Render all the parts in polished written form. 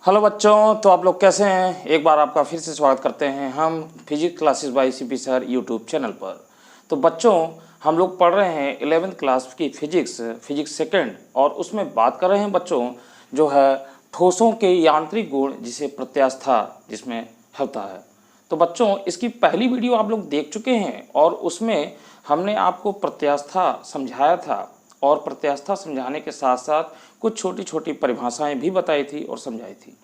Hello बच्चों, तो आप लोग कैसे हैं। एक बार आपका फिर से स्वागत करते हैं हम physics classes bye CP sir YouTube channel पर। तो बच्चों, हम लोग पढ़ रहे हैं 11th क्लास की फिजिक्स सेकंड, और उसमें बात कर रहे हैं बच्चों जो है ठोसों के यांत्रिक गुण, जिसे प्रत्यास्था जिसमें होता है। तो बच्चों, इसकी पहली वीडियो आप लोग देख चुके हैं और उसमें हमने आपको प्रत्यास्था समझाया था, और प्रत्यास्था समझाने के साथ साथ कुछ छोटी छोटी परिभाषाएं भी बताई थी और समझाई थी।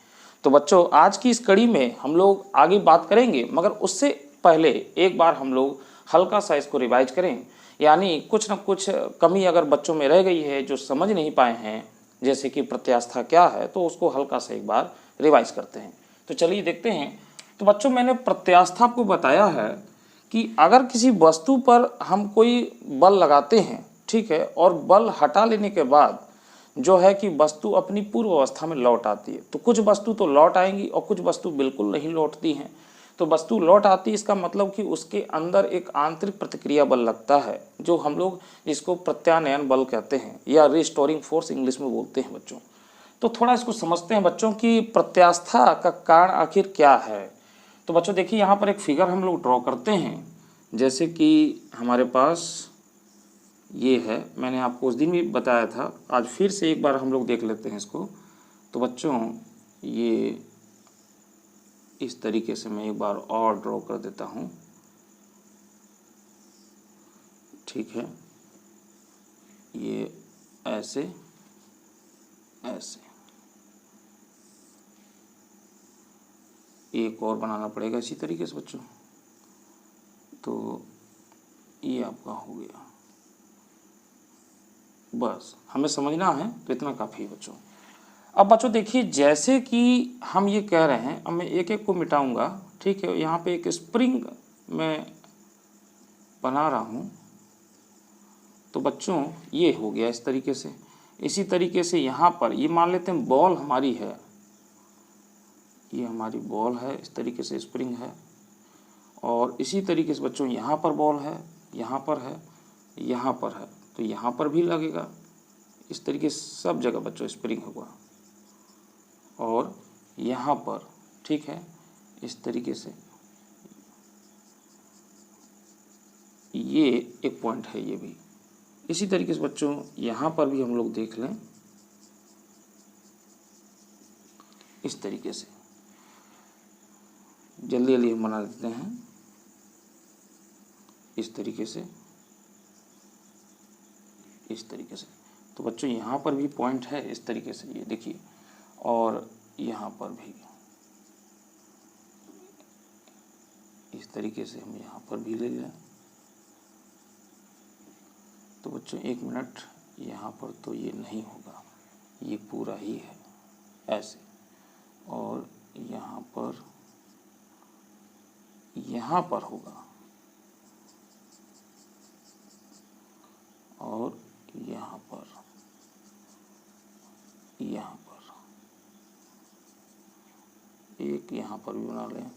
तो बच्चों, आज की इस कड़ी में हम लोग आगे बात करेंगे, मगर उससे पहले एक बार हम लोग हल्का सा इसको रिवाइज करें, यानी कुछ न कुछ कमी अगर बच्चों में रह गई है जो समझ नहीं पाए हैं, जैसे कि प्रत्यास्था क्या है, तो उसको हल्का सा एक बार रिवाइज करते हैं। तो चलिए देखते हैं। तो बच्चों, मैंने प्रत्यास्था को बताया है कि अगर किसी वस्तु पर हम कोई बल लगाते हैं, ठीक है, और बल हटा लेने के बाद जो है कि वस्तु अपनी पूर्व अवस्था में लौट आती है। तो कुछ वस्तु तो लौट आएंगी और कुछ वस्तु बिल्कुल नहीं लौटती हैं। तो वस्तु लौट आती है, इसका मतलब कि उसके अंदर एक आंतरिक प्रतिक्रिया बल लगता है, जो हम लोग जिसको प्रत्यानयन बल कहते हैं, या रिस्टोरिंग फोर्स इंग्लिश में बोलते हैं बच्चों। तो थोड़ा इसको समझते हैं बच्चों कि प्रत्यास्था का कारण आखिर क्या है। तो बच्चों देखिए, यहाँ पर एक फिगर हम लोग ड्रॉ करते हैं। जैसे कि हमारे पास ये है, मैंने आपको उस दिन भी बताया था, आज फिर से एक बार हम लोग देख लेते हैं इसको। तो बच्चों, ये इस तरीके से मैं एक बार और ड्रॉ कर देता हूँ, ठीक है। ये ऐसे ऐसे एक और बनाना पड़ेगा इसी तरीके से बच्चों। तो ये आपका हो गया, बस हमें समझना है तो इतना काफ़ी है बच्चों। अब बच्चों देखिए, जैसे कि हम ये कह रहे हैं, अब मैं एक एक को मिटाऊंगा, ठीक है। यहाँ पे एक स्प्रिंग मैं बना रहा हूँ, तो बच्चों ये हो गया इस तरीके से। इसी तरीके से यहाँ पर ये मान लेते हैं बॉल हमारी है, ये हमारी बॉल है, इस तरीके से स्प्रिंग है। और इसी तरीके से बच्चों यहाँ पर बॉल है, यहाँ पर है, यहाँ पर है, तो यहाँ पर भी लगेगा। इस तरीके से सब जगह बच्चों स्प्रिंग होगा। और यहाँ पर, ठीक है, इस तरीके से ये एक पॉइंट है, ये भी इसी तरीके से बच्चों यहाँ पर भी हम लोग देख लें, इस तरीके से। जल्दी जल्दी हम बना देते हैं इस तरीके से, इस तरीके से। तो बच्चों यहाँ पर भी पॉइंट है इस तरीके से, ये देखिए। और यहाँ पर भी इस तरीके से हम यहाँ पर भी ले लें। तो बच्चों एक मिनट, यहाँ पर तो ये नहीं होगा, ये पूरा ही है ऐसे। और यहाँ पर होगा, और यहाँ पर एक यहाँ पर भी बना लें।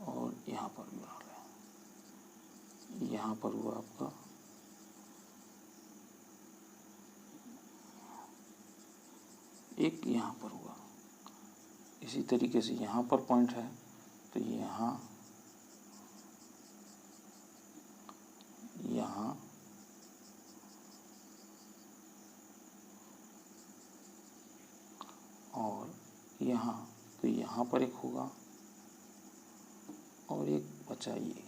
और यहाँ पर भी बना लें। यहाँ पर हुआ आपका, एक यहाँ पर हुआ। इसी तरीके से यहाँ पर पॉइंट है, तो यहाँ और यहाँ, तो यहाँ पर एक होगा और एक बचा ये।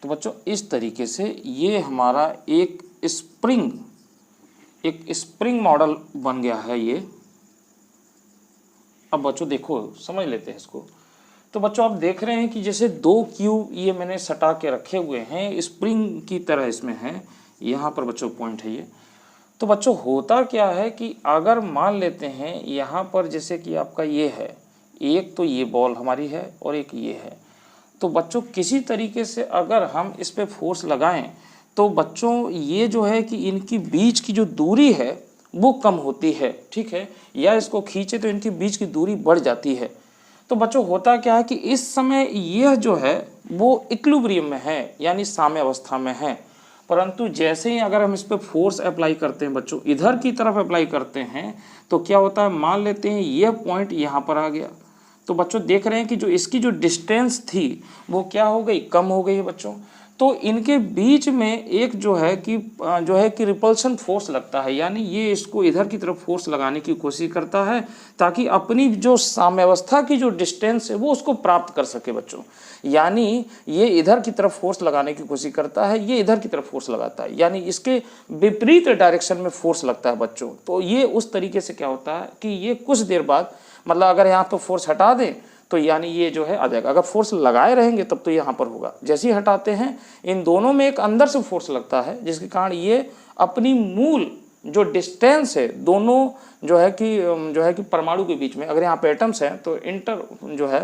तो बच्चों इस तरीके से ये हमारा एक स्प्रिंग मॉडल बन गया है ये। अब बच्चों देखो, समझ लेते हैं इसको। तो बच्चों आप देख रहे हैं कि जैसे दो क्यूब ये मैंने सटा के रखे हुए हैं, स्प्रिंग की तरह इसमें है। यहाँ पर बच्चों पॉइंट है ये। तो बच्चों होता क्या है कि अगर मान लेते हैं यहाँ पर जैसे कि आपका ये है, एक तो ये बॉल हमारी है और एक ये है। तो बच्चों किसी तरीके से अगर हम इस पे फोर्स लगाएं, तो बच्चों ये जो है कि इनकी बीच की जो दूरी है वो कम होती है, ठीक है। या इसको खींचे तो इनकी बीच की दूरी बढ़ जाती है। तो बच्चों होता क्या है कि इस समय यह जो है वो इक्विलिब्रियम में है, यानी साम्य अवस्था में है। परंतु जैसे ही अगर हम इस पर फोर्स अप्लाई करते हैं बच्चों, इधर की तरफ अप्लाई करते हैं, तो क्या होता है, मान लेते हैं ये पॉइंट यहाँ पर आ गया, तो बच्चों देख रहे हैं कि जो इसकी जो डिस्टेंस थी वो क्या हो गई, कम हो गई है बच्चों। तो इनके बीच में एक जो है कि रिपल्शन फोर्स लगता है, यानी ये इसको इधर की तरफ फोर्स लगाने की कोशिश करता है ताकि अपनी जो साम्यावस्था की जो डिस्टेंस है वो उसको प्राप्त कर सके बच्चों। यानी ये इधर की तरफ फोर्स लगाने की कोशिश करता है, ये इधर की तरफ फोर्स लगाता है, यानी इसके विपरीत डायरेक्शन में फोर्स लगता है बच्चों। तो ये उस तरीके से क्या होता है कि ये कुछ देर बाद, मतलब अगर यहाँ तो फोर्स हटा दें तो यानी ये जो है आ जाएगा, अगर फोर्स लगाए रहेंगे तब तो यहाँ पर होगा। जैसे ही हटाते हैं इन दोनों में एक अंदर से फोर्स लगता है, जिसके कारण ये अपनी मूल जो डिस्टेंस है दोनों जो है कि परमाणु के बीच में, अगर यहाँ पे एटम्स हैं तो इंटर जो है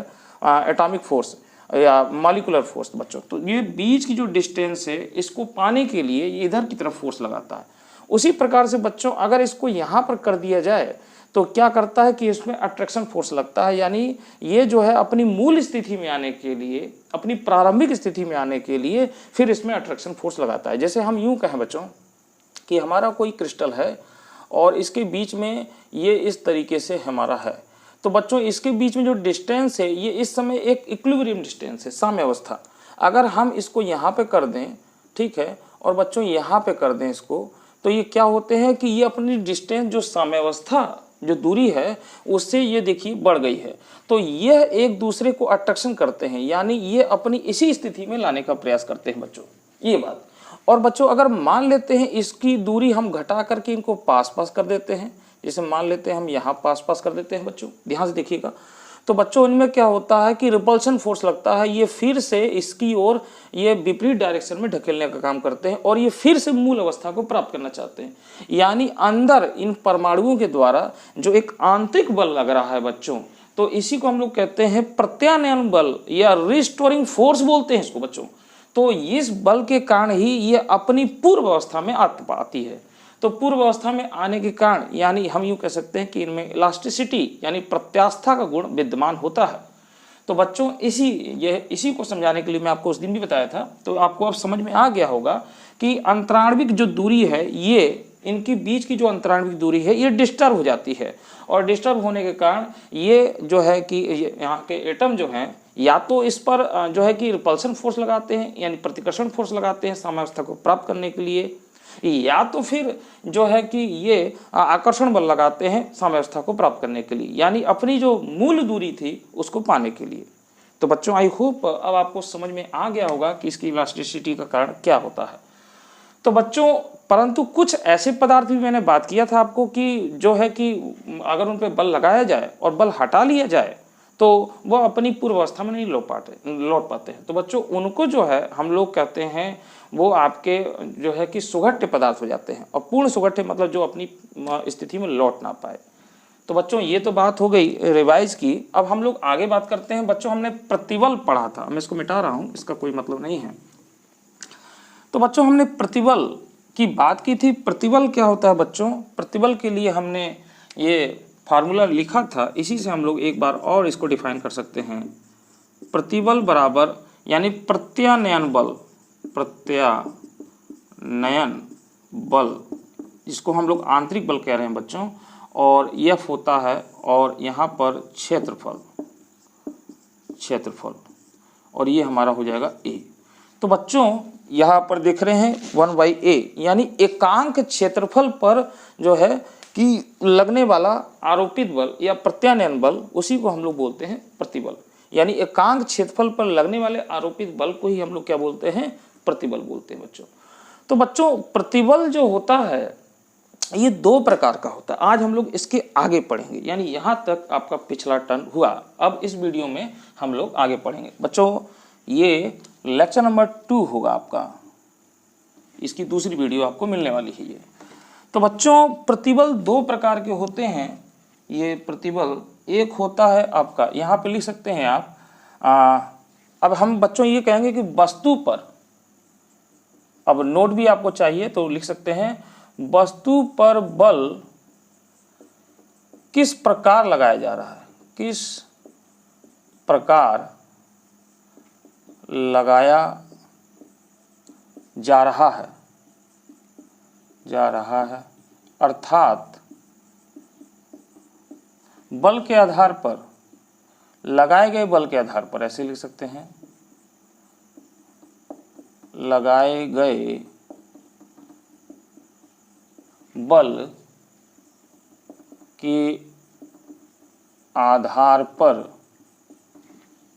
एटॉमिक फोर्स या मॉलिकुलर फोर्स बच्चों, तो ये बीच की जो डिस्टेंस है इसको पाने के लिए ये इधर की तरफ फोर्स लगाता है। उसी प्रकार से बच्चों अगर इसको यहाँ पर कर दिया जाए तो क्या करता है कि इसमें अट्रैक्शन फोर्स लगता है, यानी ये जो है अपनी मूल स्थिति में आने के लिए, अपनी प्रारंभिक स्थिति में आने के लिए फिर इसमें अट्रैक्शन फोर्स लगाता है। जैसे हम यूँ कहें बच्चों कि हमारा कोई क्रिस्टल है और इसके बीच में ये इस तरीके से हमारा है, तो बच्चों इसके बीच में जो डिस्टेंस है ये इस समय एक इक्विलिब्रियम डिस्टेंस है, साम्य अवस्था। अगर हम इसको यहाँ पे कर दें, ठीक है, और बच्चों यहाँ पे कर दें इसको, तो ये क्या होते हैं कि ये अपनी डिस्टेंस जो साम्यावस्था जो दूरी है उससे ये देखिए बढ़ गई है, तो यह एक दूसरे को अट्रैक्शन करते हैं, यानी ये अपनी इसी स्थिति में लाने का प्रयास करते हैं बच्चों, ये बात। और बच्चों अगर मान लेते हैं इसकी दूरी हम घटा करके इनको पास पास कर देते हैं, जैसे मान लेते हैं हम यहाँ पास पास कर देते हैं बच्चों, ध्यान से देखिएगा, तो बच्चों इनमें क्या होता है कि रिपल्शन फोर्स लगता है, ये फिर से इसकी ओर ये विपरीत डायरेक्शन में ढकेलने का काम करते हैं और ये फिर से मूल अवस्था को प्राप्त करना चाहते हैं। यानी अंदर इन परमाणुओं के द्वारा जो एक आंतरिक बल लग रहा है बच्चों, तो इसी को हम लोग कहते हैं प्रत्यानयन बल या रिस्टोरिंग फोर्स बोलते हैं इसको बच्चों। तो इस बल के कारण ही ये अपनी पूर्व अवस्था में आती है। तो पूर्व अवस्था में आने के कारण यानी हम यूँ कह सकते हैं कि इनमें इलास्टिसिटी यानी प्रत्यास्था का गुण विद्यमान होता है। तो बच्चों इसी को समझाने के लिए मैं आपको उस दिन भी बताया था, तो आपको अब समझ में आ गया होगा कि अंतराण्विक जो दूरी है, ये इनके बीच की जो अंतराण्विक दूरी है ये डिस्टर्ब हो जाती है, और डिस्टर्ब होने के कारण ये जो है कि यहाँ के एटम जो हैं या तो इस पर जो है कि रिपल्सन फोर्स लगाते हैं, यानी प्रतिकर्षण फोर्स लगाते हैं साम्यावस्था को प्राप्त करने के लिए, या तो फिर जो है कि ये आकर्षण बल लगाते हैं साम्यावस्था को प्राप्त करने के लिए, यानी अपनी जो मूल दूरी थी उसको पाने के लिए। तो बच्चों आई होप अब आपको समझ में आ गया होगा कि इसकी इलास्टिसिटी का कारण क्या होता है। तो बच्चों परंतु कुछ ऐसे पदार्थ भी मैंने बात किया था आपको कि जो है कि अगर उन पर बल लगाया जाए और बल हटा लिया जाए तो वह अपनी पूर्व अवस्था में नहीं लौट पाते हैं। तो बच्चों उनको जो है हम लोग कहते हैं वो आपके जो है कि सुघट्य पदार्थ हो जाते हैं, और पूर्ण सुघट्य मतलब जो अपनी स्थिति में लौट ना पाए। तो बच्चों ये तो बात हो गई रिवाइज की। अब हम लोग आगे बात करते हैं बच्चों, हमने प्रतिबल पढ़ा था, मैं इसको मिटा रहा हूँ, इसका कोई मतलब नहीं है। तो बच्चों हमने प्रतिबल की बात की थी। प्रतिबल क्या होता है बच्चों, प्रतिबल के लिए हमने ये फार्मूला लिखा था, इसी से हम लोग एक बार और इसको डिफाइन कर सकते हैं। प्रतिबल बराबर यानी प्रत्यानयन बल, प्रत्यानयन बल जिसको हम लोग आंतरिक बल कह रहे हैं बच्चों, और F होता है और यहाँ पर क्षेत्रफल, और ये हमारा हो जाएगा A। तो बच्चों यहाँ पर देख रहे हैं 1/A, यानी एकांक क्षेत्रफल पर जो है कि लगने वाला आरोपित बल या प्रत्यानयन बल, उसी को हम लोग बोलते हैं प्रतिबल। यानी एकांक क्षेत्रफल पर लगने वाले आरोपित बल को ही हम लोग क्या बोलते हैं, प्रतिबल बोलते हैं बच्चों। तो बच्चों प्रतिबल जो होता है ये दो प्रकार का होता है, आज हम लोग इसके आगे पढ़ेंगे, यानी यहाँ तक आपका पिछला टर्न हुआ। अब इस वीडियो में हम लोग आगे पढ़ेंगे बच्चों, ये लेक्चर नंबर 2 होगा आपका, इसकी दूसरी वीडियो आपको मिलने वाली है ये। तो बच्चों प्रतिबल दो प्रकार के होते हैं। ये प्रतिबल एक होता है आपका, यहाँ पे लिख सकते हैं आप, अब हम बच्चों ये कहेंगे कि वस्तु पर, अब नोट भी आपको चाहिए तो लिख सकते हैं, वस्तु पर बल किस प्रकार लगाया जा रहा है, किस प्रकार लगाया जा रहा है अर्थात बल के आधार पर, लगाए गए बल के आधार पर, ऐसे लिख सकते हैं, लगाए गए बल के आधार पर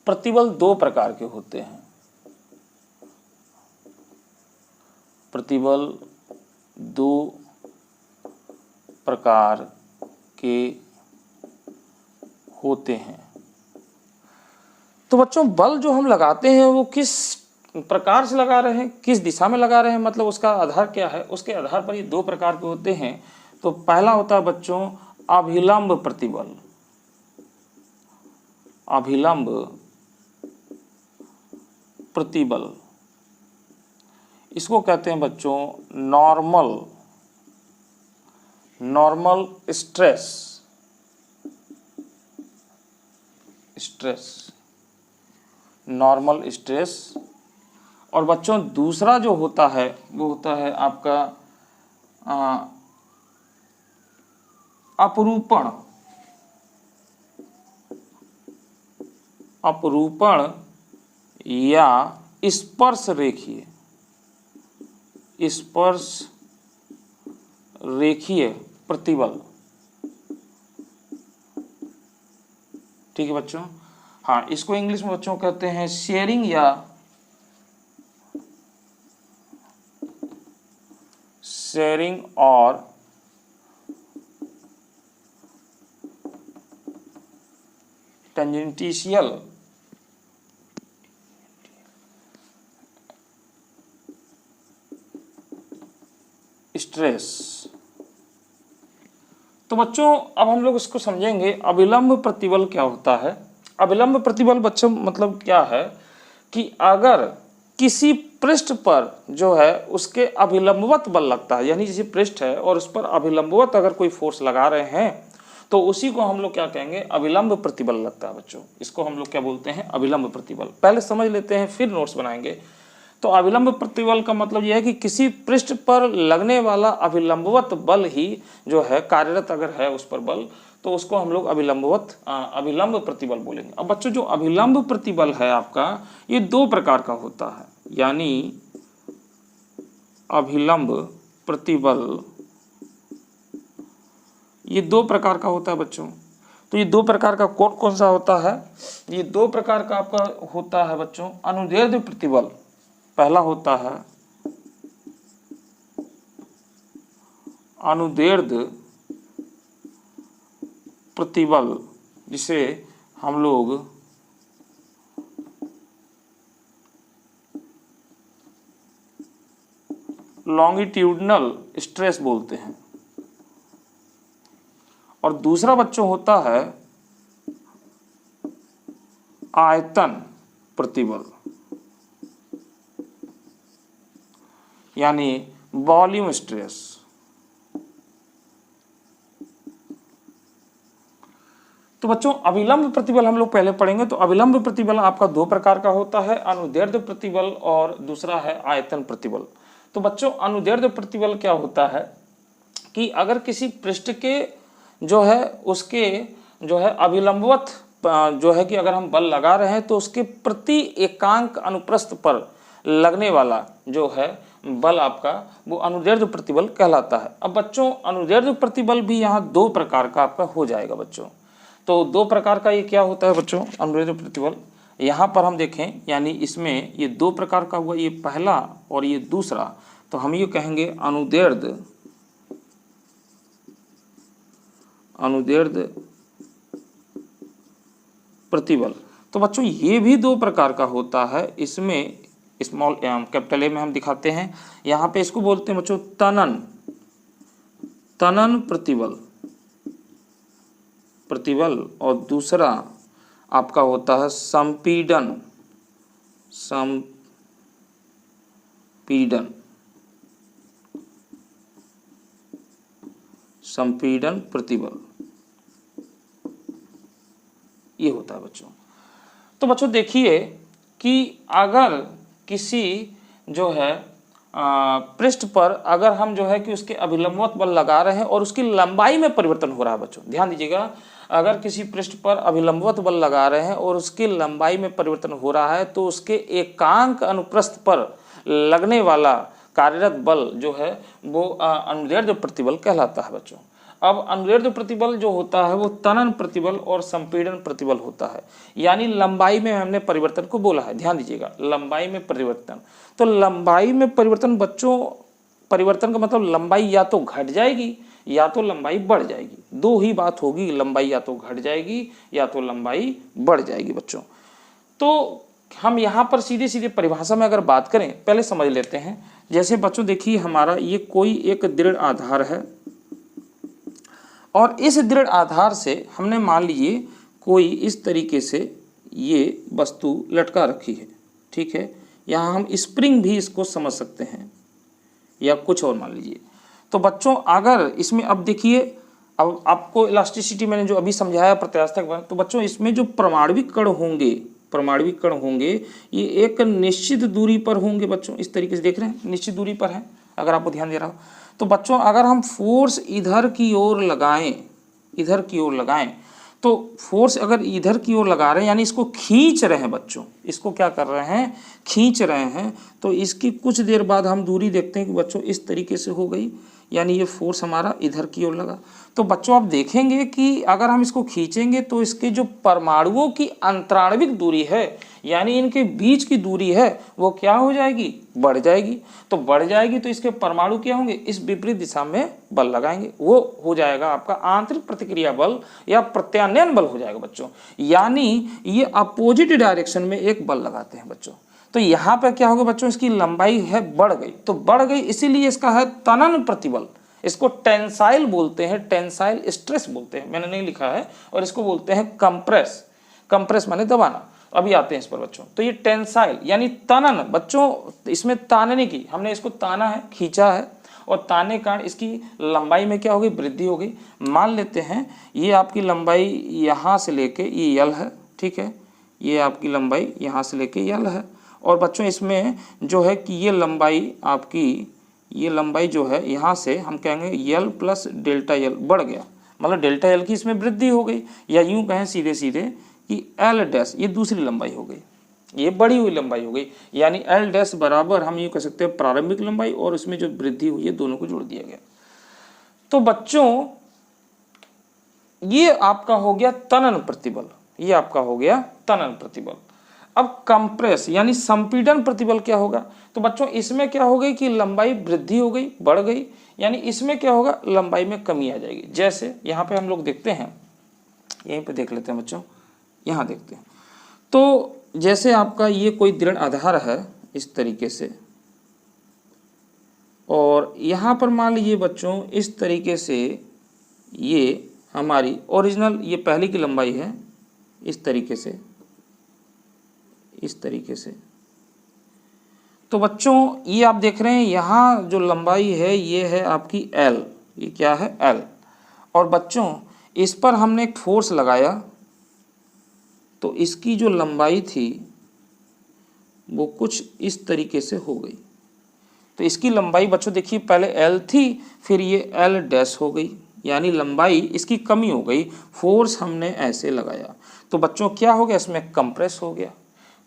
प्रतिबल दो प्रकार के होते हैं। प्रतिबल दो प्रकार के होते हैं। तो बच्चों बल जो हम लगाते हैं वो किस प्रकार से लगा रहे हैं, किस दिशा में लगा रहे हैं, मतलब उसका आधार क्या है, उसके आधार पर ये दो प्रकार के होते हैं। तो पहला होता है बच्चों अभिलंब प्रतिबल। अभिलंब प्रतिबल, इसको कहते हैं बच्चों नॉर्मल स्ट्रेस। Normal stress. और बच्चों दूसरा जो होता है वो होता है आपका अपरूपण या स्पर्श रेखीय प्रतिबल। ठीक है बच्चों। हाँ, इसको इंग्लिश में बच्चों कहते हैं शेयरिंग और टेंजेंटिशियल स्ट्रेस। तो बच्चों अब हम लोग इसको समझेंगे अभिलंब प्रतिबल क्या होता है। अभिलंब प्रतिबल बच्चों मतलब क्या है कि अगर किसी पृष्ठ पर जो है उसके अभिलंबवत बल लगता है, यानी जैसे पृष्ठ है और उस पर अभिलंबवत अगर कोई फोर्स लगा रहे हैं तो उसी को हम लोग क्या कहेंगे, अभिलंब प्रतिबल लगता है बच्चों। इसको हम लोग क्या बोलते हैं, अभिलंब प्रतिबल। पहले समझ लेते हैं फिर नोट्स बनाएंगे। तो अभिलंब प्रतिबल का मतलब यह है कि किसी पृष्ठ पर लगने वाला अभिलंबवत बल ही जो है कार्यरत अगर है उस पर बल, तो उसको हम लोग अभिलंब प्रतिबल बोलेंगे। अब बच्चों जो अभिलंब प्रतिबल है आपका ये दो प्रकार का होता है, यानी अभिलंब प्रतिबल ये दो प्रकार का होता है बच्चों। तो ये दो प्रकार का कौन कौन सा होता है, ये दो प्रकार का आपका होता है बच्चों अनुदैर्ध्य प्रतिबल। पहला होता है अनुदैर्ध्य प्रतिबल, जिसे हम लोग लॉन्गिट्यूडनल स्ट्रेस बोलते हैं। और दूसरा बच्चों होता है आयतन प्रतिबल, यानी वॉल्यूम स्ट्रेस। तो बच्चों अभिलंब प्रतिबल हम लोग पहले पढ़ेंगे। तो अभिलंब प्रतिबल आपका दो प्रकार का होता है, अनुदैर्ध्य प्रतिबल और दूसरा है आयतन प्रतिबल। तो बच्चों अनुदैर्ध्य प्रतिबल क्या होता है कि अगर किसी पृष्ठ के जो है उसके जो है अभिलंबवत जो है कि अगर हम बल लगा रहे हैं तो उसके प्रति एकांक अनुप्रस्थ पर लगने वाला जो है बल आपका वो अनुदैर्ध्य प्रतिबल कहलाता है। अब बच्चों अनुदैर्ध्य प्रतिबल भी यहाँ दो प्रकार का आपका हो जाएगा बच्चों। तो दो प्रकार का ये क्या होता है बच्चों अनुदैर्ध्य प्रतिबल, यहाँ पर हम देखें, यानी इसमें ये दो प्रकार का हुआ, ये पहला और ये दूसरा। तो हम ये कहेंगे अनुदैर्ध्य प्रतिबल। तो बच्चों ये भी दो प्रकार का होता है। इसमें स्मॉल कैपिटल ए में हम दिखाते हैं, यहाँ पे इसको बोलते हैं बच्चों तनन प्रतिबल और दूसरा आपका होता है संपीडन प्रतिबल, ये होता है बच्चों। तो बच्चों देखिए कि अगर किसी जो है पृष्ठ पर अगर हम जो है कि उसके अभिलंबवत बल लगा रहे हैं और उसकी लंबाई में परिवर्तन हो रहा है बच्चों, ध्यान दीजिएगा, अगर किसी पृष्ठ पर अभिलंबवत बल लगा रहे हैं और उसकी लंबाई में परिवर्तन हो रहा है तो उसके एकांक अनुप्रस्थ पर लगने वाला कार्यरत बल जो है वो अनुदैर्ध्य प्रतिबल कहलाता है बच्चों। अब अनुदैर्ध्य प्रतिबल जो होता है वो तनन प्रतिबल और संपीड़न प्रतिबल होता है, यानी लंबाई में हमने परिवर्तन को बोला है, ध्यान दीजिएगा, लंबाई में परिवर्तन। तो लंबाई में परिवर्तन बच्चों, परिवर्तन का मतलब लंबाई या तो घट जाएगी या तो लंबाई बढ़ जाएगी, दो ही बात होगी, लंबाई या तो घट जाएगी या तो लंबाई बढ़ जाएगी बच्चों। तो हम यहाँ पर सीधे सीधे परिभाषा में अगर बात करें, पहले समझ लेते हैं। जैसे बच्चों देखिए, हमारा ये कोई एक दृढ़ आधार है और इस दृढ़ आधार से हमने मान लीजिए कोई इस तरीके से ये वस्तु लटका रखी है, ठीक है। यहाँ हम स्प्रिंग भी इसको समझ सकते हैं या कुछ और मान लीजिए। तो बच्चों अगर इसमें अब देखिए, अब आपको इलास्टिसिटी मैंने जो अभी समझाया प्रत्यास्थक, तो बच्चों इसमें जो परमाणविक कण होंगे ये एक निश्चित दूरी पर होंगे बच्चों, इस तरीके से देख रहे हैं, निश्चित दूरी पर है, अगर आपको ध्यान दे रहा हो। तो बच्चों अगर हम फोर्स इधर की ओर लगाएं, तो फोर्स अगर इधर की ओर लगा रहे हैं यानी इसको खींच रहे हैं बच्चों, इसको क्या कर रहे हैं, खींच रहे हैं, तो इसकी कुछ देर बाद हम दूरी देखते हैं कि बच्चों इस तरीके से हो गई, यानी ये फोर्स हमारा इधर की ओर लगा। तो बच्चों आप देखेंगे कि अगर हम इसको खींचेंगे तो इसके जो परमाणुओं की अंतराणविक दूरी है, यानी इनके बीच की दूरी है, वो क्या हो जाएगी, बढ़ जाएगी। तो बढ़ जाएगी तो इसके परमाणु क्या होंगे, इस विपरीत दिशा में बल लगाएंगे, वो हो जाएगा आपका आंतरिक प्रतिक्रिया बल या प्रत्यानयन बल हो जाएगा बच्चों। यानी ये अपोजिट डायरेक्शन में एक बल लगाते हैं बच्चों। तो यहाँ पर क्या होगा बच्चों, इसकी लंबाई है बढ़ गई, तो बढ़ गई इसीलिए इसका है तनन प्रतिबल। इसको टेंसाइल बोलते हैं, टेंसाइल स्ट्रेस बोलते हैं, मैंने नहीं लिखा है, और इसको बोलते हैं कंप्रेस। कंप्रेस माने दबाना, अभी आते हैं इस पर बच्चों। तो ये टेंसाइल यानी तनन बच्चों, इसमें तानने की, हमने इसको ताना है, खींचा है, और ताने कारण इसकी लंबाई में क्या होगी, वृद्धि हो गई। मान लेते हैं ये आपकी लंबाई यहाँ से लेके ये यल है, ठीक है, ये आपकी लंबाई यहाँ से लेके यल है, और बच्चों इसमें जो है कि ये लंबाई आपकी, ये लंबाई जो है यहाँ से हम कहेंगे यल प्लस डेल्टा यल बढ़ गया, मतलब डेल्टा यल की इसमें वृद्धि हो गई, या यूँ कहें सीधे सीधे कि एल डैश ये दूसरी लंबाई हो गई, ये बढ़ी हुई लंबाई हो गई, यानी एल डैश बराबर हम यूँ कह सकते हैं प्रारंभिक लंबाई और इसमें जो वृद्धि हुई है दोनों को जोड़ दिया गया। तो बच्चों ये आपका हो गया तनन प्रतिबल, ये आपका हो गया तनन प्रतिबल। अब कंप्रेस यानी संपीड़न प्रतिबल क्या होगा, तो बच्चों इसमें क्या हो गई कि लंबाई वृद्धि हो गई, बढ़ गई, यानी इसमें क्या होगा, लंबाई में कमी आ जाएगी। जैसे यहाँ पे हम लोग देखते हैं, यहीं पे देख लेते हैं बच्चों, यहाँ देखते हैं। तो जैसे आपका ये कोई दृढ़ आधार है इस तरीके से, और यहाँ पर मान लीजिए बच्चों इस तरीके से ये हमारी ओरिजिनल, ये पहले की लंबाई है, इस तरीके से, इस तरीके से। तो बच्चों ये आप देख रहे हैं यहाँ जो लंबाई है ये है आपकी L, ये क्या है L, और बच्चों इस पर हमने एक फोर्स लगाया तो इसकी जो लंबाई थी वो कुछ इस तरीके से हो गई। तो इसकी लंबाई बच्चों देखिए पहले L थी, फिर ये L डैश हो गई, यानी लंबाई इसकी कमी हो गई, फोर्स हमने ऐसे लगाया। तो बच्चों क्या हो गया, इसमें कंप्रेस हो गया,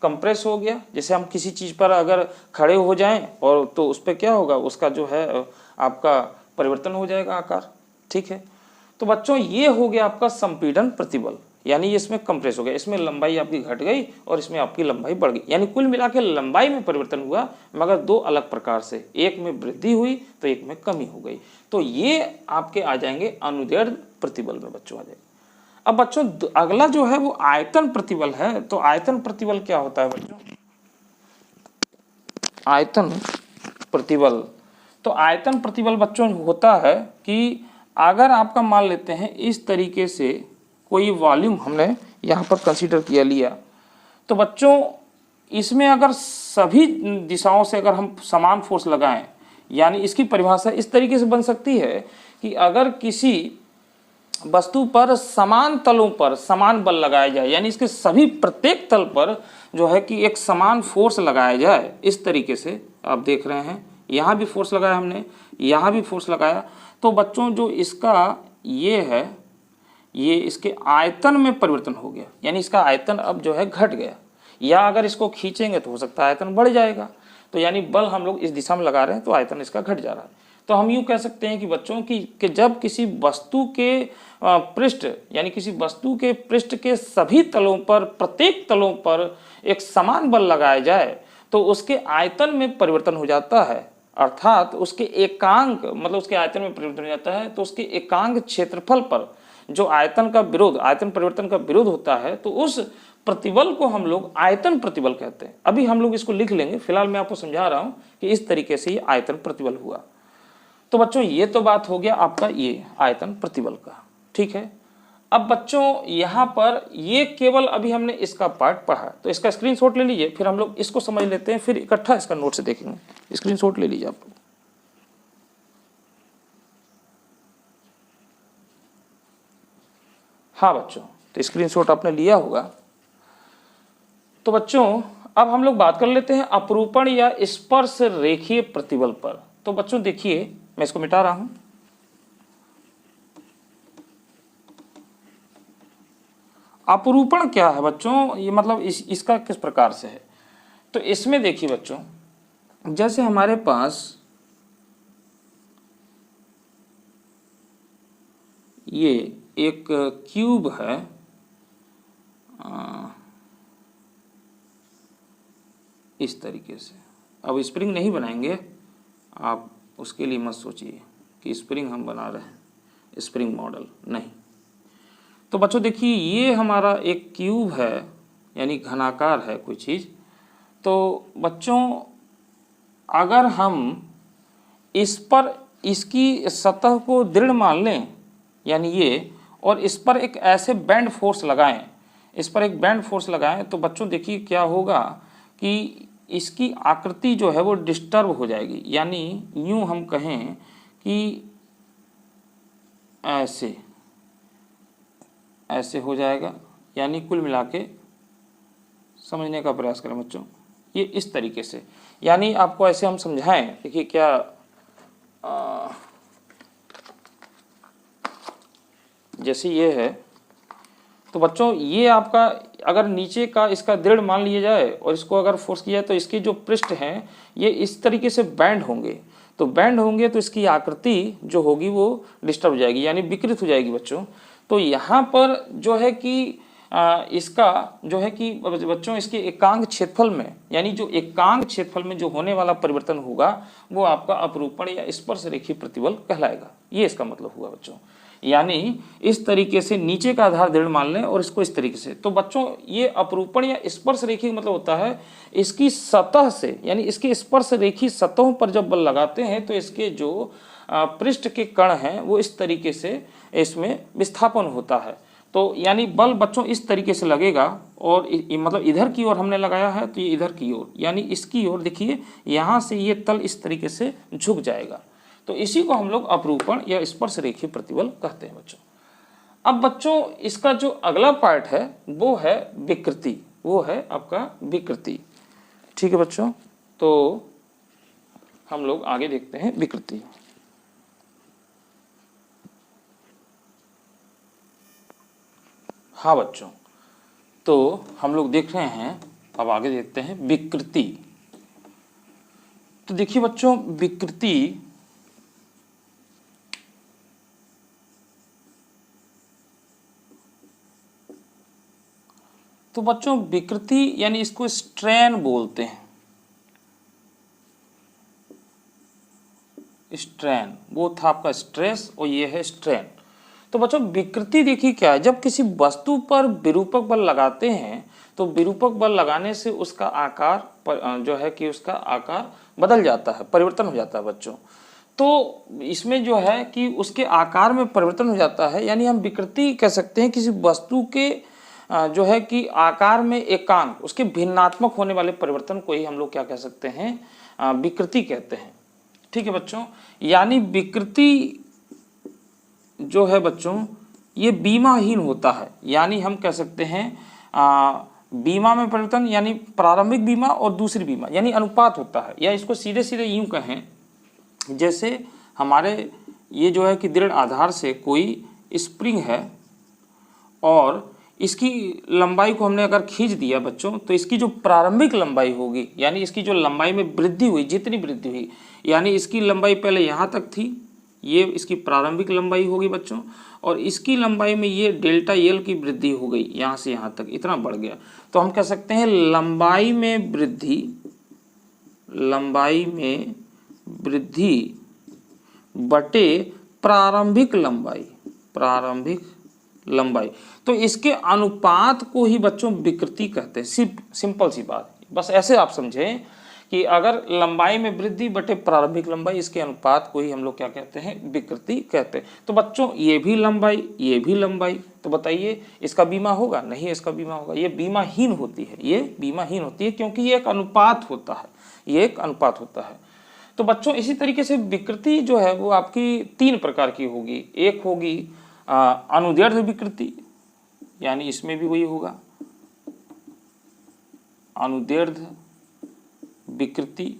कंप्रेस हो गया। जैसे हम किसी चीज़ पर अगर खड़े हो जाएं और तो उस पर क्या होगा, उसका जो है आपका परिवर्तन हो जाएगा आकार, ठीक है। तो बच्चों ये हो गया आपका संपीड़न प्रतिबल, यानी ये इसमें कंप्रेस हो गया, इसमें लंबाई आपकी घट गई और इसमें आपकी लंबाई बढ़ गई, यानी कुल मिला के लंबाई में परिवर्तन हुआ मगर दो अलग प्रकार से, एक में वृद्धि हुई तो एक में कमी हो गई। तो ये आपके आ जाएंगे अनुदैर्ध्य प्रतिबल में बच्चों आ जाएगा। अब बच्चों अगला जो है वो आयतन प्रतिबल है। तो आयतन प्रतिबल क्या होता है बच्चों, आयतन प्रतिबल, तो आयतन प्रतिबल बच्चों होता है कि अगर आपका मान लेते हैं इस तरीके से कोई वॉल्यूम हमने यहाँ पर कंसीडर किया लिया, तो बच्चों इसमें अगर सभी दिशाओं से अगर हम समान फोर्स लगाएं, यानी इसकी परिभाषा इस तरीके से बन सकती है कि अगर किसी वस्तु पर समान तलों पर समान बल लगाया जाए, यानी इसके सभी प्रत्येक तल पर जो है कि एक समान फोर्स लगाया जाए। इस तरीके से आप देख रहे हैं, यहाँ भी फोर्स लगाया हमने, यहाँ भी फोर्स लगाया। तो बच्चों जो इसका ये है, ये इसके आयतन में परिवर्तन हो गया, यानी इसका आयतन अब जो है घट गया, या अगर इसको खींचेंगे तो हो सकता है आयतन बढ़ जाएगा। तो यानी बल हम लोग इस दिशा में लगा रहे हैं तो आयतन इसका घट जा रहा है। तो हम यूँ कह सकते हैं कि बच्चों कि जब किसी वस्तु के पृष्ठ, यानी किसी वस्तु के पृष्ठ के सभी तलों पर, प्रत्येक तलों पर एक समान बल लगाया जाए तो उसके आयतन में परिवर्तन हो जाता है, अर्थात उसके एकांक, मतलब उसके आयतन में परिवर्तन हो जाता है तो उसके एकांक क्षेत्रफल पर जो आयतन का विरोध, आयतन परिवर्तन का विरोध होता है, तो उस प्रतिबल को हम लोग आयतन प्रतिबल कहते हैं। अभी हम लोग इसको लिख लेंगे, फिलहाल मैं आपको समझा रहा हूं कि इस तरीके से ये आयतन प्रतिबल हुआ। तो बच्चों ये तो बात हो गया आपका ये आयतन प्रतिबल का, ठीक है। अब बच्चों यहाँ पर ये केवल अभी हमने इसका पार्ट पढ़ा, तो इसका स्क्रीनशॉट ले लीजिए, फिर हम लोग इसको समझ लेते हैं, फिर इकट्ठा इसका नोट से देखेंगे। स्क्रीनशॉट ले लीजिए आप लोग। हाँ बच्चों, तो स्क्रीनशॉट आपने लिया होगा। तो बच्चों अब हम लोग बात कर लेते हैं अपरूपण या स्पर्श रेखीय प्रतिबल पर। तो बच्चों देखिए, मैं इसको मिटा रहा हूं। अपरूपण क्या है बच्चों, ये मतलब इसका किस प्रकार से है। तो इसमें देखिए बच्चों, जैसे हमारे पास ये एक क्यूब है, इस तरीके से। अब स्प्रिंग नहीं बनाएंगे आप, उसके लिए मत सोचिए कि स्प्रिंग हम बना रहे हैं, स्प्रिंग मॉडल नहीं। तो बच्चों देखिए, ये हमारा एक क्यूब है, यानी घनाकार है कोई चीज़। तो बच्चों अगर हम इस पर इसकी सतह को दृढ़ मान लें, यानी ये, और इस पर एक ऐसे बैंड फोर्स लगाएं, इस पर एक बैंड फोर्स लगाएं, तो बच्चों देखिए क्या होगा कि इसकी आकृति जो है वो डिस्टर्ब हो जाएगी। यानी यूं हम कहें कि ऐसे ऐसे हो जाएगा, यानी कुल मिला के समझने का प्रयास करें बच्चों, ये इस तरीके से। यानी आपको ऐसे हम समझाएं, देखिए क्या जैसे ये है, तो बच्चों ये आपका अगर नीचे का इसका दृढ़ मान लिया जाए और इसको अगर फोर्स किया जाए तो इसके जो पृष्ठ हैं ये इस तरीके से बैंड होंगे। तो बैंड होंगे तो इसकी आकृति जो होगी वो डिस्टर्ब हो जाएगी, यानी विकृत हो जाएगी बच्चों। तो यहाँ पर जो है कि इसका जो है कि बच्चों इसके एकांक क्षेत्रफल में, यानी जो एकांक क्षेत्रफल में जो होने वाला परिवर्तन होगा वो आपका अपरूपण या स्पर्श रेखीय प्रतिबल कहलाएगा। ये इसका मतलब हुआ बच्चों, यानी इस तरीके से नीचे का आधार दृढ़ मान लें और इसको इस तरीके से। तो बच्चों ये अपरूपण या स्पर्श रेखीय मतलब होता है इसकी सतह से, यानी इसके स्पर्श रेखीय सतहों पर जब बल लगाते हैं तो इसके जो पृष्ठ के कण हैं वो इस तरीके से इसमें विस्थापन होता है। तो यानी बल बच्चों इस तरीके से लगेगा, और मतलब इधर की ओर हमने लगाया है तो ये इधर की ओर, यानी इसकी ओर देखिए, यहाँ से ये तल इस तरीके से झुक जाएगा। तो इसी को हम लोग अपरूपण या स्पर्श रेखीय प्रतिबल कहते हैं बच्चों। अब बच्चों इसका जो अगला पार्ट है वो है विकृति, वो है आपका विकृति। ठीक है बच्चों, तो हम लोग आगे देखते हैं विकृति। हाँ बच्चों, तो हम लोग देख रहे हैं, अब आगे देखते हैं विकृति। तो देखिए बच्चों, विकृति तो बच्चों विकृति यानी इसको स्ट्रेन बोलते हैं। स्ट्रेन वो था आपका स्ट्रेस और ये है स्ट्रेन। तो बच्चों विकृति देखिए क्या है, जब किसी वस्तु पर विरूपक बल लगाते हैं तो विरूपक बल लगाने से उसका आकार जो है कि उसका आकार बदल जाता है, परिवर्तन हो जाता है बच्चों। तो इसमें जो है कि उसके आकार में परिवर्तन हो जाता है, यानी हम विकृति कह सकते हैं किसी वस्तु के जो है कि आकार में एकांक, उसके भिन्नात्मक होने वाले परिवर्तन को ही हम लोग क्या कह सकते हैं, विकृति कहते हैं। ठीक है बच्चों, यानी विकृति जो है बच्चों ये बीमाहीन होता है। यानी हम कह सकते हैं बीमा में परिवर्तन यानी प्रारंभिक बीमा और दूसरी बीमा यानी अनुपात होता है। या इसको सीधे सीधे यूँ कहें, जैसे हमारे ये जो है कि दृढ़ आधार से कोई स्प्रिंग है और इसकी लंबाई को हमने अगर खींच दिया बच्चों, तो इसकी जो प्रारंभिक लंबाई होगी यानी इसकी जो लंबाई में वृद्धि हुई, जितनी वृद्धि हुई, यानी इसकी लंबाई पहले यहाँ तक थी, ये इसकी प्रारंभिक लंबाई होगी बच्चों, और इसकी लंबाई में ये डेल्टा एल की वृद्धि हो गई, यहाँ से यहाँ तक इतना बढ़ गया। तो हम कह सकते हैं लंबाई में वृद्धि बटे प्रारंभिक लंबाई। तो इसके अनुपात को ही बच्चों विकृति कहते हैं। सिंपल सी बात, बस ऐसे आप समझें कि अगर लंबाई में वृद्धि बटे प्रारंभिक लंबाई, इसके अनुपात को ही हम लोग क्या कहते हैं, विकृति कहते हैं। तो बच्चों ये भी लंबाई, तो बताइए इसका बीमा होगा? नहीं, इसका बीमा होगा, ये बीमाहीन होती है, क्योंकि ये एक अनुपात होता है। तो बच्चों इसी तरीके से विकृति जो है वो आपकी 3 प्रकार की होगी। एक होगी अनुदैर्ध्य विकृति, यानी इसमें भी वही होगा, अनुदैर्ध्य विकृति।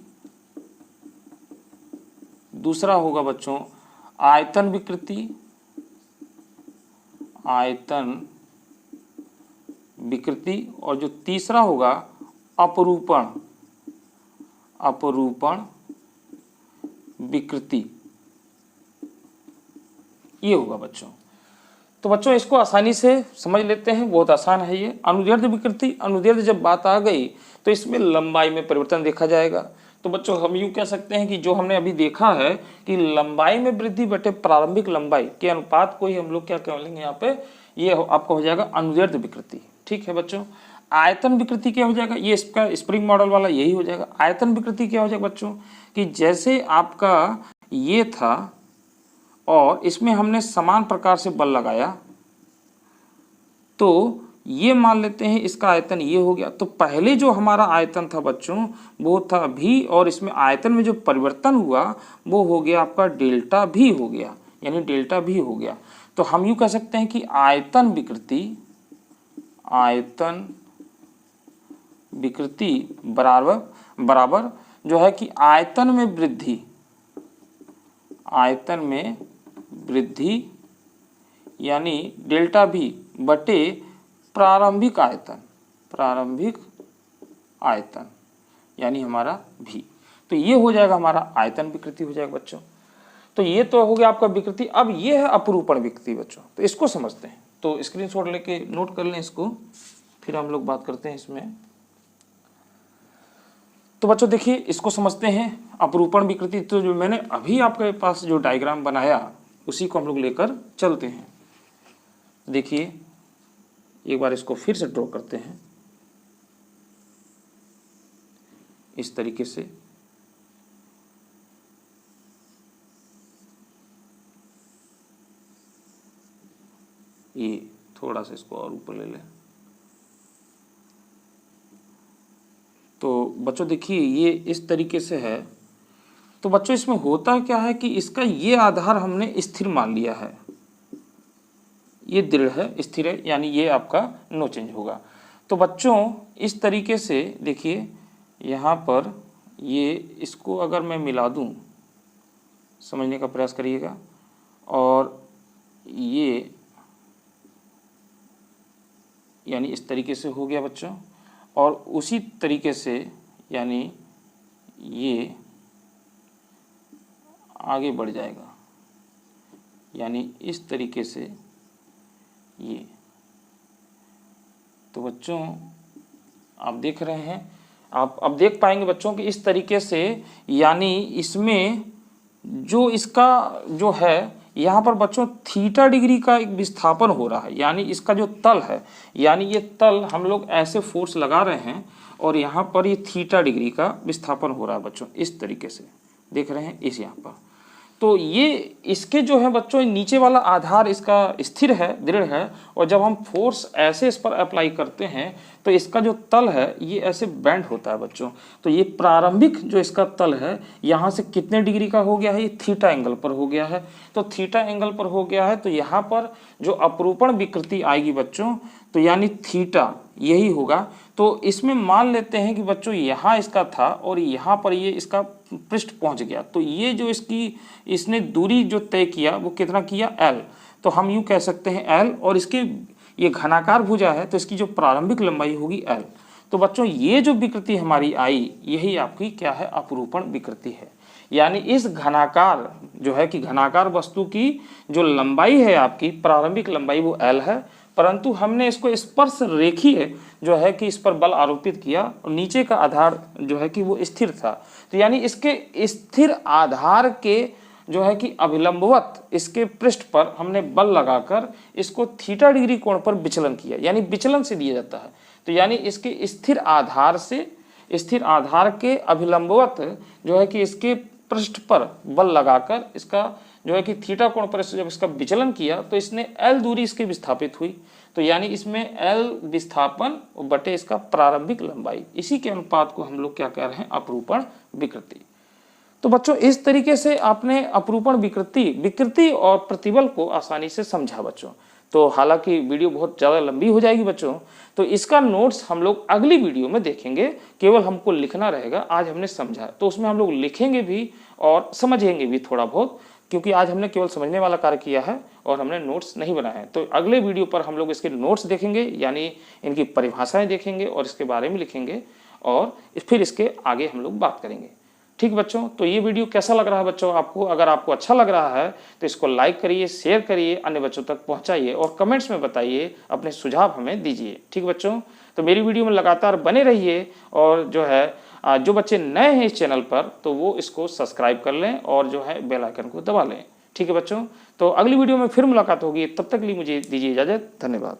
दूसरा होगा बच्चों आयतन विकृति, और जो तीसरा होगा अपरूपण विकृति, ये होगा बच्चों। तो बच्चों इसको आसानी से समझ लेते हैं, बहुत आसान है ये। अनुदैर्ध्य विकृति, अनुदैर्ध्य जब बात आ गई तो इसमें लंबाई में परिवर्तन देखा जाएगा। तो बच्चों हम यूँ कह सकते हैं कि जो हमने अभी देखा है कि लंबाई में वृद्धि बटे प्रारंभिक लंबाई के अनुपात को ही हम लोग क्या कह लेंगे यहाँ पे, ये आपका हो जाएगा अनुदैर्ध्य विकृति। ठीक है बच्चों। आयतन विकृति क्या हो जाएगा, ये इसका स्प्रिंग मॉडल वाला यही हो जाएगा। आयतन विकृति क्या हो जाएगा बच्चों, कि जैसे आपका ये था और इसमें हमने समान प्रकार से बल लगाया, तो ये मान लेते हैं इसका आयतन ये हो गया। तो पहले जो हमारा आयतन था बच्चों वो था v, और इसमें आयतन में जो परिवर्तन हुआ वो हो गया आपका डेल्टा v हो गया, यानी डेल्टा v हो गया। तो हम यूँ कह सकते हैं कि आयतन विकृति बराबर जो है कि आयतन में वृद्धि यानी डेल्टा v बटे प्रारंभिक आयतन यानी हमारा v। तो ये हो जाएगा हमारा आयतन विकृति हो जाएगा बच्चों। तो ये तो हो गया आपका विकृति। अब ये है अपरूपण विकृति बच्चों, तो इसको समझते हैं। तो स्क्रीनशॉट लेके नोट कर लें इसको, फिर हम लोग बात करते हैं इसमें। तो बच्चों देखिए इसको समझते हैं अपरूपण विकृति। तो जो मैंने अभी आपके पास जो डायग्राम बनाया उसी को हम लोग लेकर चलते हैं। देखिए एक बार इसको फिर से ड्रॉ करते हैं इस तरीके से। ये थोड़ा सा इसको और ऊपर ले लें। तो बच्चों देखिए ये इस तरीके से है। तो बच्चों इसमें होता क्या है कि इसका ये आधार हमने स्थिर मान लिया है, ये दृढ़ है, स्थिर है, यानी ये आपका नो चेंज होगा। तो बच्चों इस तरीके से देखिए यहाँ पर ये इसको अगर मैं मिला दूँ, समझने का प्रयास करिएगा, और ये यानी इस तरीके से हो गया बच्चों, और उसी तरीके से यानी ये आगे बढ़ जाएगा, यानी इस तरीके से ये। तो बच्चों आप देख रहे हैं, आप अब देख पाएंगे बच्चों कि इस तरीके से यानी इसमें जो इसका जो है यहाँ पर बच्चों थीटा डिग्री का एक विस्थापन हो रहा है, यानी इसका जो तल है, यानी ये तल हम लोग ऐसे फोर्स लगा रहे हैं और यहाँ पर ये थीटा डिग्री का विस्थापन हो रहा है बच्चों, इस तरीके से देख रहे हैं इस यहाँ पर। तो ये इसके जो है बच्चों नीचे वाला आधार इसका स्थिर है, दृढ़ है, और जब हम फोर्स ऐसे इस पर अप्लाई करते हैं तो इसका जो तल है ये ऐसे बेंड होता है बच्चों। तो ये प्रारंभिक जो इसका तल है यहाँ से कितने डिग्री का हो गया है, ये थीटा एंगल पर हो गया है। तो थीटा एंगल पर हो गया है तो यहाँ पर जो अपरूपण विकृति आएगी बच्चों, तो यानी थीटा यही होगा। तो इसमें मान लेते हैं कि बच्चों यहाँ इसका था और यहाँ पर ये इसका पृष्ठ पहुँच गया, तो ये जो इसने दूरी जो तय किया वो कितना किया, L। तो हम यूँ कह सकते हैं L, और इसके ये घनाकार भुजा है तो इसकी जो प्रारंभिक लंबाई होगी L। तो बच्चों ये जो विकृति हमारी आई यही आपकी क्या है, अपरूपण विकृति है। यानी इस घनाकार जो है कि घनाकार वस्तु की जो लंबाई है आपकी प्रारंभिक लंबाई वो L है, परंतु हमने इसको स्पर्श रेखीय जो है कि इस पर बल आरोपित किया और नीचे का आधार जो है कि वो स्थिर था। तो यानी इसके स्थिर आधार के जो है कि अभिलंबवत इसके पृष्ठ पर हमने बल लगाकर इसको थीटा डिग्री कोण पर विचलन किया, यानी विचलन से दिया जाता है। तो यानी इसके स्थिर आधार के अभिलंबवत जो है कि इसके पृष्ठ पर बल लगाकर इसका जो है कि थीटा कोण पर जब इसका विचलन किया तो इसने L दूरी इसकी विस्थापित हुई। तो यानी इसमें L विस्थापन बटे इसका प्रारंभिक लंबाई, इसी के अनुपात को हम लोग क्या कह रहे हैं, अपरूपण विकृति। तो बच्चों इस तरीके से आपने अपरूपण विकृति और प्रतिबल को आसानी से समझा बच्चों। तो हालांकि वीडियो बहुत ज़्यादा लंबी हो जाएगी बच्चों, तो इसका नोट्स हम लोग अगली वीडियो में देखेंगे। केवल हमको लिखना रहेगा, आज हमने समझा तो उसमें हम लोग लिखेंगे भी और समझेंगे भी थोड़ा बहुत, क्योंकि आज हमने केवल समझने वाला कार्य किया है और हमने नोट्स नहीं बनाए हैं। तो अगले वीडियो पर हम लोग इसके नोट्स देखेंगे, यानी इनकी परिभाषाएं देखेंगे और इसके बारे में लिखेंगे और फिर इसके आगे हम लोग बात करेंगे। ठीक बच्चों, तो ये वीडियो कैसा लग रहा है बच्चों आपको? अगर आपको अच्छा लग रहा है तो इसको लाइक करिए, शेयर करिए, अन्य बच्चों तक पहुंचाइए और कमेंट्स में बताइए, अपने सुझाव हमें दीजिए। ठीक बच्चों, तो मेरी वीडियो में लगातार बने रहिए और जो है जो बच्चे नए हैं इस चैनल पर तो वो इसको सब्सक्राइब कर लें और जो है बेल आइकन को दबा लें। ठीक है बच्चों, तो अगली वीडियो में फिर मुलाकात होगी, तब तक के लिए मुझे दीजिए इजाज़त। धन्यवाद।